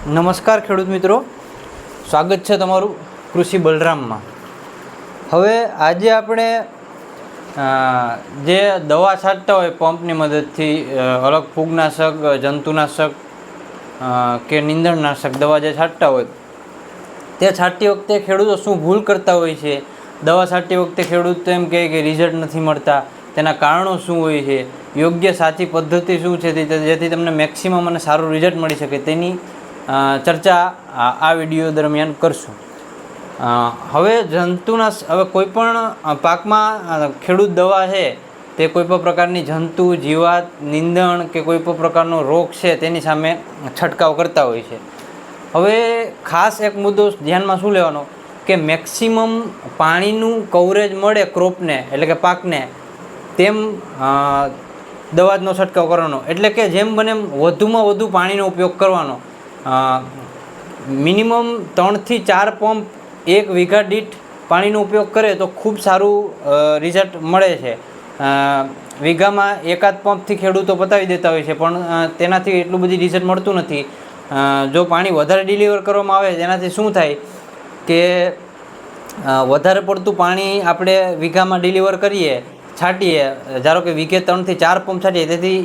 નમસ્કાર ખેડૂત મિત્રો, સ્વાગત છે તમારું કૃષિ બલરામમાં। હવે આજે આપણે જે દવા છાંટતા હોય પંપની મદદથી અલગ ફૂગનાશક, જંતુનાશક કે નીંદણનાશક દવા જે છાંટતા હોય તે છાંટતી વખતે ખેડૂતો શું ભૂલ કરતા હોય છે, દવા છાંટતી વખતે ખેડૂત એમ કહે કે રિઝલ્ટ નથી મળતા, તેના કારણો શું હોય છે, યોગ્ય સાચી પદ્ધતિ શું છે જેથી તમને મેક્સિમમ અને સારું રિઝલ્ટ મળી શકે તેની ચર્ચા આ વિડીયો દરમિયાન કરશું। હવે હવે કોઈપણ પાકમાં ખેડૂત દવા છે તે કોઈપણ પ્રકારની જંતુ, જીવાત, નીંદણ કે કોઈપણ પ્રકારનો રોગ છે તેની સામે છંટકાવ કરતા હોય છે। હવે ખાસ એક મુદ્દો ધ્યાનમાં શું લેવાનો કે મેક્સિમમ પાણીનું કવરેજ મળે ક્રોપને એટલે કે પાકને તેમ દવાનો છંટકાવ કરવાનો, એટલે કે જેમ બને વધુમાં વધુ પાણીનો ઉપયોગ કરવાનો। મિનિમમ 3 થી 4 પંપ 1 વીઘા દીઠ પાણીનો ઉપયોગ કરે તો ખૂબ સારું રિઝલ્ટ મળે છે। વીઘામાં એકાદ પંપથી ખેડૂતો પતાવી દેતા હોય છે, પણ તેનાથી એટલું બધું રિઝલ્ટ મળતું નથી। જો પાણી વધારે ડિલિવર કરવામાં આવે તેનાથી શું થાય કે વધારે પડતું પાણી આપણે વીઘામાં ડિલિવર કરીએ, છાંટીએ, ધારો કે વીઘે 3 થી 4 પંપ છાંટીએ, તેથી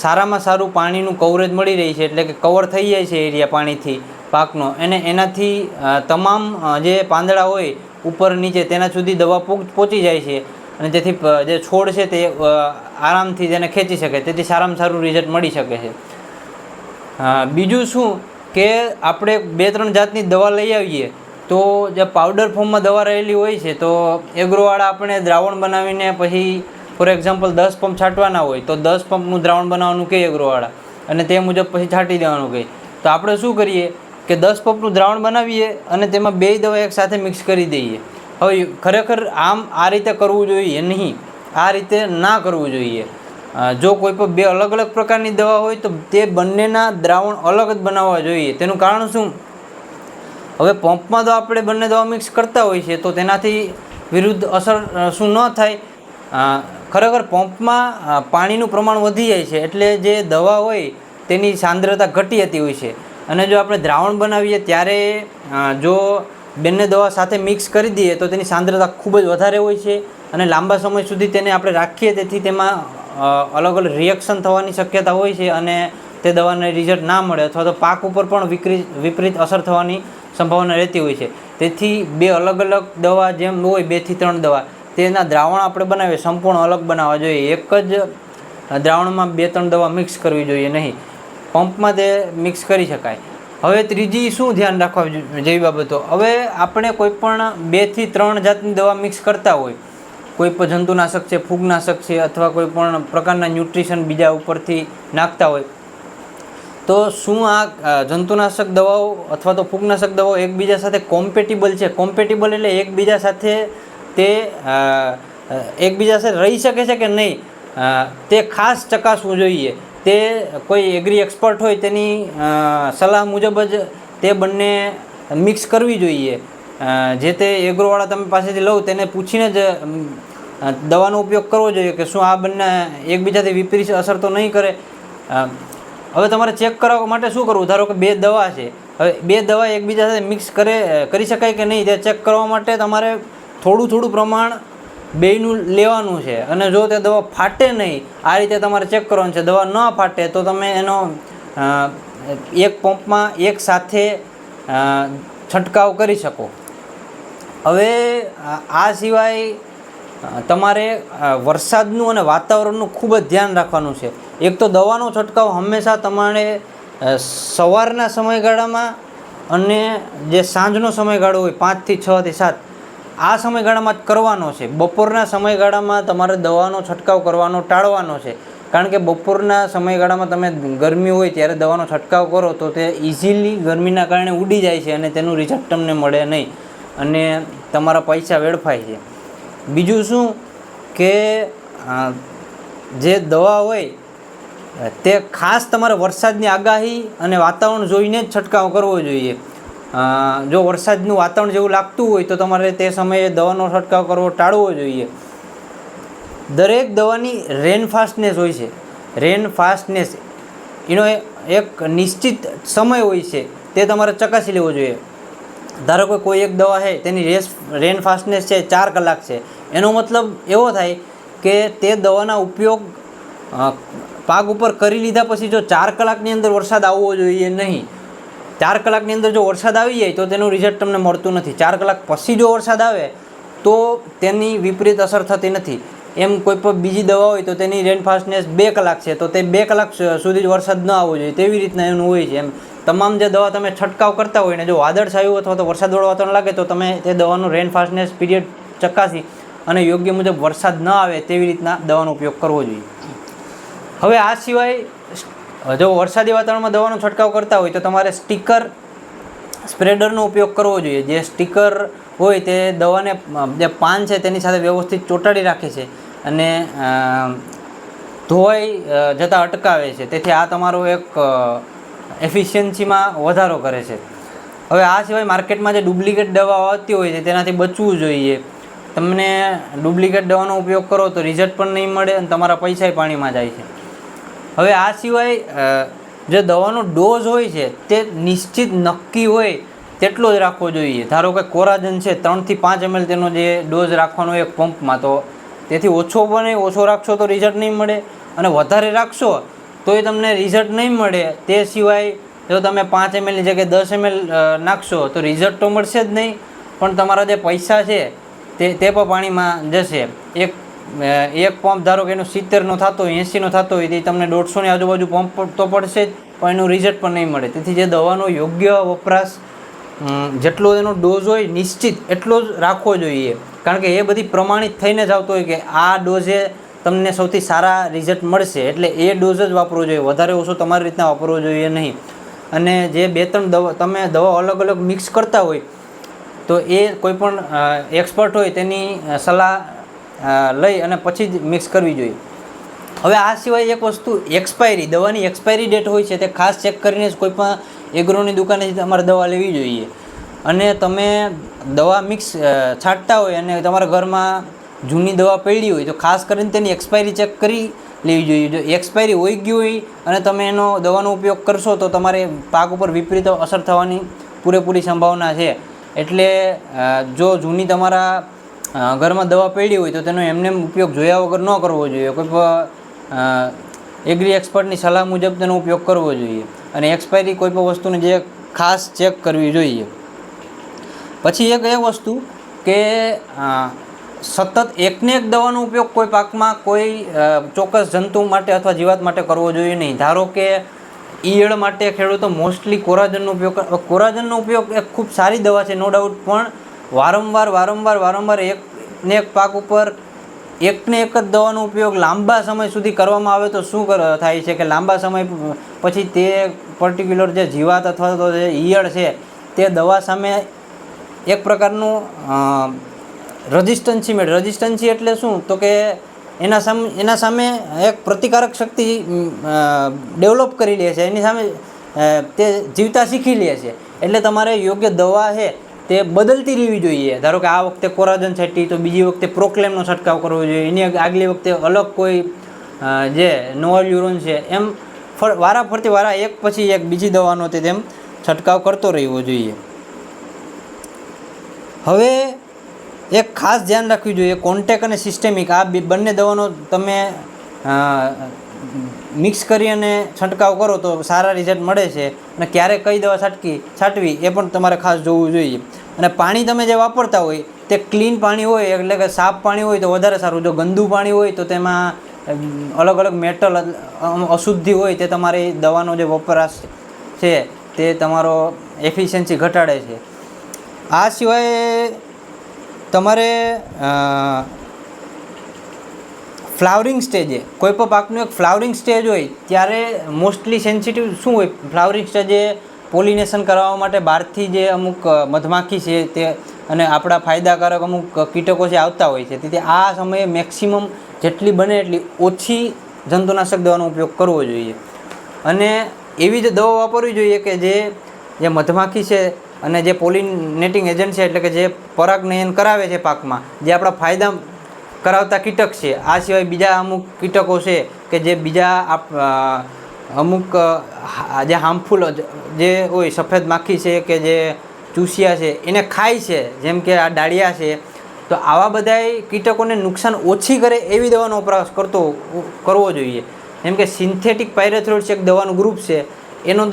સારામાં સારું પાણીનું કવરેજ મળી રહી છે, એટલે કે કવર થઈ જાય છે એરિયા પાણીથી પાકનો, અને એનાથી તમામ જે પાંદડા હોય ઉપર નીચે તેના સુધી દવા પહોંચી જાય છે, અને તેથી જે છોડ છે તે આરામથી તેને ખેંચી શકે, તેથી સારામાં સારું રિઝલ્ટ મળી શકે છે। બીજું શું કે આપણે 2-3 જાતની દવા લઈ આવીએ તો જે પાવડર ફોર્મમાં દવા રહેલી હોય છે તો એગ્રોવાળા આપણે દ્રાવણ બનાવીને પછી ફોર એક્ઝામ્પલ 10 પંપ છાંટવાના હોય તો 10 પંપનું દ્રાવણ બનાવવાનું કહે એગ્રોવાળા, અને તે મુજબ પછી છાંટી દેવાનું કહે। તો આપણે શું કરીએ કે 10 પંપનું દ્રાવણ બનાવીએ અને તેમાં 2 દવા એકસાથે મિક્સ કરી દઈએ। હવે ખરેખર આ રીતે કરવું જોઈએ નહીં, આ રીતે ના કરવું જોઈએ। જો કોઈ પણ 2 અલગ અલગ પ્રકારની દવા હોય તો તે બંનેના દ્રાવણ અલગ જ બનાવવા જોઈએ। તેનું કારણ શું, હવે પંપમાં તો આપણે બંને દવા મિક્સ કરતા હોય છે તો તેનાથી વિરુદ્ધ અસર શું ન થાય, ખરેખર પંપમાં પાણીનું પ્રમાણ વધી જાય છે એટલે જે દવા હોય તેની સાંદ્રતા ઘટી જતી હોય છે, અને જો આપણે દ્રાવણ બનાવીએ ત્યારે જો બંને દવા સાથે મિક્સ કરી દઈએ તો તેની સાંદ્રતા ખૂબ જ વધારે હોય છે, અને લાંબા સમય સુધી તેને આપણે રાખીએ તેથી તેમાં અલગ અલગ રિએક્શન થવાની શક્યતા હોય છે, અને તે દવાને રિઝલ્ટ ના મળે અથવા તો પાક ઉપર પણ વિપરીત અસર થવાની સંભાવના રહેતી હોય છે। તેથી 2 અલગ અલગ દવા જેમ હોય 2 થી 3 દવા તેના દ્રાવણ આપણે બનાવીએ સંપૂર્ણ અલગ બનાવવા જોઈએ। એક જ દ્રાવણમાં 2-3 દવા મિક્સ કરવી જોઈએ નહીં, પંપમાં તે મિક્સ કરી શકાય। હવે ત્રીજી શું ધ્યાન રાખવા જેવી બાબતો, હવે આપણે કોઈ પણ 2 થી 3 જાતની દવા મિક્સ કરતા હોય, કોઈ પણ જંતુનાશક છે, ફૂગનાશક છે, અથવા કોઈ પણ પ્રકારના ન્યુટ્રિશન બીજા ઉપરથી નાખતા હોય તો શું આ જંતુનાશક દવાઓ અથવા તો ફૂગનાશક દવાઓ એકબીજા સાથે કોમ્પેટિબલ છે? કોમ્પેટિબલ એટલે એકબીજા સાથે તે એકબીજા સાથે રહી શકે છે કે નહીં, તે ખાસ ચકાસવું જોઈએ। તે કોઈ એગ્રી એક્સપર્ટ હોય તેની સલાહ મુજબ જ તે બંને મિક્સ કરવી જોઈએ। જે તે એગ્રોવાળા તમે પાસેથી લો તેને પૂછીને જ દવાનો ઉપયોગ કરવો જોઈએ કે શું આ બંને એકબીજાથી વિપરીત અસર તો નહીં કરે। હવે તમારે ચેક કરવા માટે શું કરવું, ધારો કે 2 દવા છે, હવે 2 દવા એકબીજા સાથે મિક્સ કરી શકાય કે નહીં તે ચેક કરવા માટે તમારે થોડું પ્રમાણ બેયનું લેવાનું છે, અને જો તે દવા ફાટે નહીં આ રીતે તમારે ચેક કરવાનું છે, દવા ન ફાટે તો તમે એનો એક પંપમાં એક સાથે છંટકાવ કરી શકો। હવે આ સિવાય તમારે વરસાદનું અને વાતાવરણનું ખૂબ જ ધ્યાન રાખવાનું છે। એક તો દવાનો છંટકાવ હંમેશા તમારે સવારના સમયગાળામાં અને જે સાંજનો સમયગાળો હોય 5 થી 6 થી 7 આ સમયગાળામાં જ કરવાનો છે। બપોરના સમયગાળામાં તમારે દવાનો છંટકાવ કરવાનો ટાળવાનો છે, કારણ કે બપોરના સમયગાળામાં તમે ગરમી હોય ત્યારે દવાનો છંટકાવ કરો તો તે ઇઝીલી ગરમીના કારણે ઉડી જાય છે અને તેનું રિઝલ્ટ તમને મળે નહીં, અને તમારા પૈસા વેડફાય છે। બીજું શું કે જે દવા હોય તે ખાસ તમારે વરસાદની આગાહી અને વાતાવરણ જોઈને જ છંટકાવ કરવો જોઈએ। જો વરસાદનું વાતાવરણ જેવું લાગતું હોય તો તમારે તે સમયે દવાનો છંટકાવ કરવો ટાળવો જોઈએ। દરેક દવાની રેન ફાસ્ટનેસ હોય છે, રેન ફાસ્ટનેસ એનો એક નિશ્ચિત સમય હોય છે તે તમારે ચકાસી લેવો જોઈએ. ધારો કે કોઈ એક દવા છે તેની રેન ફાસ્ટનેસ છે 4 કલાક છે, એનો મતલબ એવો થાય કે તે દવાના ઉપયોગ પાક ઉપર કરી લીધા પછી જો 4 કલાકની અંદર વરસાદ આવવો જોઈએ નહીં. 4 કલાકની અંદર જો વરસાદ આવી જાય તો તેનું રિઝલ્ટ તમને મળતું નથી. 4 કલાક પછી જો વરસાદ આવે તો તેની વિપરીત અસર થતી નથી. એમ કોઈ પણ બીજી દવા હોય તો તેની રેન ફાસ્ટનેસ 2 કલાક છે તો તે 2 કલાક સુધી જ વરસાદ ન આવવો જોઈએ, તેવી રીતના એનું હોય છે. એમ તમામ જે દવા તમે છંટકાવ કરતા હોય ને જો વાદળછાયું અથવા તો વરસાદવાળું વાતાવરણ લાગે તો તમે તે દવાનું રેન ફાસ્ટનેસ પીરિયડ ચકાસી અને યોગ્ય મુજબ વરસાદ ન આવે તેવી રીતના દવાનો ઉપયોગ કરવો જોઈએ. હવે આ સિવાય જો વરસાદી વાતાવરણમાં દવાનો છંટકાવ કરતા હોય તો તમારે સ્ટીકર સ્પ્રેડરનો ઉપયોગ કરવો જોઈએ. જે સ્ટીકર હોય તે દવાને જે પાન છે તેની સાથે વ્યવસ્થિત ચોંટાડી રાખે છે અને ધોવાઈ જતાં અટકાવે છે. તેથી આ તમારો એક એફિશિયન્સીમાં વધારો કરે છે. હવે આ સિવાય માર્કેટમાં જે ડુપ્લિકેટ દવાઓ આવતી હોય છે તેનાથી બચવું જોઈએ. તમને ડુપ્લિકેટ દવાનો ઉપયોગ કરો તો રિઝલ્ટ પણ નહીં મળે અને તમારા પૈસા પાણીમાં જાય છે. હવે આ સિવાય જે દવાનો ડોઝ હોય છે તે નિશ્ચિત નક્કી હોય તેટલો જ રાખવો જોઈએ. ધારો કે કોરાજન છે 3 થી 5 ml તેનો જે ડોઝ રાખવાનો એક પંપમાં, તો તેથી ઓછો બને ઓછો રાખશો તો રિઝલ્ટ નહીં મળે અને વધારે રાખશો તો એ તમને રિઝલ્ટ નહીં મળે. તે સિવાય જો તમે 5 ml ની જગ્યાએ 10 ml નાખશો તો રિઝલ્ટ તો મળશે જ નહીં, પણ તમારા જે પૈસા છે તે પણ પાણીમાં જશે. એક પંપ ધારો કે એનો 70નો થતો હોય 80નો થતો હોય તે તમને 150ની આજુબાજુ પંપ તો પડશે જ, પણ એનું રિઝલ્ટ પણ નહીં મળે. તેથી જે દવાનો યોગ્ય વપરાશ જેટલો એનો ડોઝ હોય નિશ્ચિત એટલો જ રાખવો જોઈએ, કારણ કે એ બધી પ્રમાણિત થઈને જ આવતો હોય કે આ ડોઝે તમને સૌથી સારા રિઝલ્ટ મળશે એટલે એ ડોઝ જ વાપરવો જોઈએ. વધારે ઓછો તમારી રીતના વાપરવો જોઈએ નહીં. અને જે 2-3 દવા તમે દવા અલગ અલગ મિક્સ કરતા હોય તો એ કોઈ પણ એક્સપર્ટ હોય તેની સલાહ લઈ અને પછી જ મિક્સ કરવી જોઈએ. હવે આ સિવાય એક વસ્તુ એક્સપાયરી, દવાની એક્સપાયરી ડેટ હોય છે તે ખાસ ચેક કરીને જ કોઈ પણ એગ્રોની દુકાનેથી તમારે દવા લેવી જોઈએ. અને તમે દવા મિક્સ છાંટતા હોય અને તમારા ઘરમાં જૂની દવા પડી હોય તો ખાસ કરીને તેની એક્સપાયરી ચેક કરી લેવી જોઈએ. જો એક્સપાયરી હોઈ ગઈ હોય અને તમે એનો દવાનો ઉપયોગ કરશો તો તમારે પાક ઉપર વિપરીત અસર થવાની પૂરેપૂરી સંભાવના છે. એટલે જો જૂની તમારા ઘરમાં દવા પડી હોય તો તેનો એમને ઉપયોગ જોયા વગર ન કરવો જોઈએ. કોઈ એગ્રી એક્સપર્ટની સલાહ મુજબ તેનો ઉપયોગ કરવો જોઈએ અને એક્સપાયરી કોઈ પણ વસ્તુને જે ખાસ ચેક કરવી જોઈએ. પછી એક એ વસ્તુ કે સતત એકને એક દવાનો ઉપયોગ કોઈ પાકમાં કોઈ ચોક્કસ જંતુ માટે અથવા જીવાત માટે કરવો જોઈએ નહીં. ધારો કે ઈયળ માટે ખેડૂતો મોસ્ટલી કોરાજનનો ઉપયોગ કોરાજનનો ઉપયોગ એક ખૂબ સારી દવા છે નો ડાઉટ, પણ વારંવાર એકને એક પાક ઉપર એકને એક જ દવાનો ઉપયોગ લાંબા સમય સુધી કરવામાં આવે તો શું થાય છે કે લાંબા સમય પછી તે પર્ટિક્યુલર જે જીવાત અથવા તો જે ઈયળ છે તે દવા સામે એક પ્રકારનું રજિસ્ટન્સી એટલે શું તો કે એના સામે એક પ્રતિકારક શક્તિ ડેવલપ કરી લે છે, એની સામે તે જીવતા શીખી લે છે. એટલે તમારે યોગ્ય દવા છે તે બદલતી રહેવી જોઈએ. ધારો કે આ વખતે કોરાજન છાંટી તો બીજી વખતે પ્રોક્લેમનો છંટકાવ કરવો જોઈએ, એની આગલી વખતે અલગ કોઈ જે નોવાલ્યુરોન છે, એમ વારા એક પછી એક બીજી દવાનો તે તેમ છંટકાવ કરતો રહેવો જોઈએ. હવે એક ખાસ ધ્યાન રાખવું જોઈએ કોન્ટેક અને સિસ્ટેમિક, આ બંને દવાનો તમે મિક્સ કરી અને છંટકાવ કરો તો સારા રિઝલ્ટ મળે છે. અને ક્યારે કઈ દવા છાંટવી એ પણ તમારે ખાસ જોવું જોઈએ. અને પાણી તમે જે વાપરતા હોય તે ક્લીન પાણી હોય એટલે કે સાફ પાણી હોય તો વધારે સારું. જો ગંદુ પાણી હોય તો તેમાં અલગ અલગ મેટલ અશુદ્ધિ હોય તે તમારી દવાનો જે વપરાશ છે તે તમારો એફિશિયન્સી ઘટાડે છે. આ સિવાય તમારે ફ્લાવરિંગ સ્ટેજે કોઈ પણ પાકનું એક ફ્લાવરિંગ સ્ટેજ હોય ત્યારે મોસ્ટલી સેન્સિટિવ શું હોય, ફ્લાવરિંગ સ્ટેજે પોલિનેશન કરાવવા માટે બહારથી જે અમુક મધમાખી છે તે અને આપણા ફાયદાકારક અમુક કીટકો છે આવતા હોય છે. તેથી આ સમયે મેક્સિમમ જેટલી બને એટલી ઓછી જંતુનાશક દવાનો ઉપયોગ કરવો જોઈએ. અને એવી જ દવા વાપરવી જોઈએ કે જે મધમાખી છે અને જે પોલિનેટિંગ એજન્ટ છે એટલે કે જે પરાગનયન કરાવે છે પાકમાં, જે આપણા ફાયદા કરાવતા કીટક છે. આ સિવાય બીજા અમુક કીટકો છે કે જે બીજા અમુક જે હાર્મફુલ જે હોય સફેદ માખી છે કે જે ચૂસિયા છે એને ખાય છે, જેમ કે આ ડાળિયા છે, તો આવા બધાય કીટકોને નુકસાન ઓછી કરે એવી દવાનો વપરાશ કરવો જોઈએ. જેમ કે સિન્થેટિક પાયરેથ્રોઇડ્સ એક દવાનું ગ્રુપ છે, એનો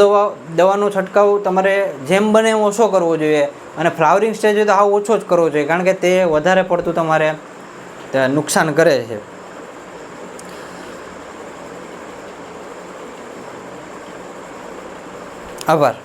દવાનો છંટકાવ તમારે જેમ બને એમ ઓછો કરવો જોઈએ, અને ફ્લાવરિંગ સ્ટેજ હોય તો હાવ ઓછો જ કરવો જોઈએ, કારણ કે તે વધારે પડતું તમારે નુકસાન કરે છે. આભાર.